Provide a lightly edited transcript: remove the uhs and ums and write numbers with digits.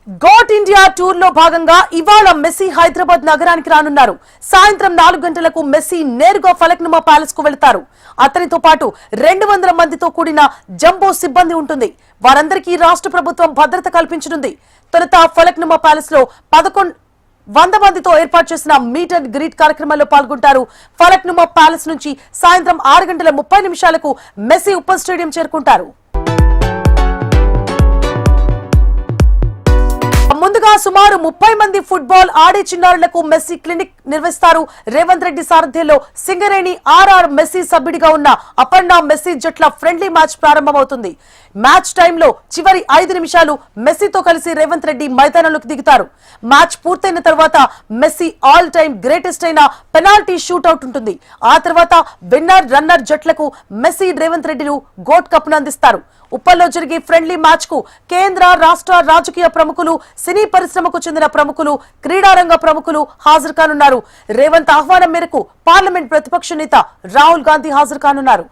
Goat India tour లో భాగంగా ఇవాళ మెస్సీ హైదరాబాద్ నగరానికి రానున్నారు. సాయంత్రం 4 గంటలకు మెస్సీ నేరుగా ఫలక్నుమా ప్యాలెస్ కు వెళ్తారు. అతనితో పాటు 200 మందితో కూడిన జంబో సిబ్బంది ఉంటుంది. వారందరికీ రాష్ట్ర ప్రభుత్వం భద్రత కల్పించనుంది. తొలుత ఫలక్నుమా ప్యాలెస్ లో 100 మందితో ఏర్పాటు చేసిన మీట్ అండ్ గ్రీట్ కార్యక్రమంలో పాల్గొంటారు. ఫలక్నుమా ప్యాలెస్ నుంచి సాయంత్రం 6:30 మెస్సీ ఉప్పల్ స్టేడియం చేరుకుంటారు. ముందుగా సుమారు 30 మంది ఫుట్బాల్ ఆడే చిన్నారులకు మెస్సీ క్లినిక్ నిర్వహిస్తారు. రేవంత్ రెడ్డి సారథ్యంలో సింగరేణి ఆర్ఆర్ మెస్సీ సభ్యుడిగా ఉన్న అపర్ణ మెస్సీ జట్ల ఫ్రెండ్లీ మ్యాచ్ ప్రారంభమవుతుంది. మ్యాచ్ టైంలో చివరి 5 నిమిషాలు మెస్సీతో కలిసి రేవంత్ రెడ్డి మైదానంలోకి దిగుతారు. మ్యాచ్ పూర్తయిన తర్వాత మెస్సీ ఆల్ టైమ్ గ్రేటెస్ట్ అయిన పెనాల్టీ షూట్అవుట్ ఉంటుంది. ఆ తర్వాత విన్నర్ రన్నర్ జట్లకు మెస్సీ రేవంత్ రెడ్డిలు గోట్ కప్ను అందిస్తారు. ఉప్పల్లో జరిగే ఫ్రెండ్లీ మ్యాచ్ కు కేంద్ర రాష్ట్ర రాజకీయ ప్రముఖులు, సినీ పరిశ్రమకు చెందిన ప్రముఖులు, క్రీడారంగ ప్రముఖులు హాజరు కానున్నారు. రేవంత్ ఆహ్వానం మేరకు పార్లమెంట్ ప్రతిపక్ష నేత రాహుల్ గాంధీ హాజరు కానున్నారు.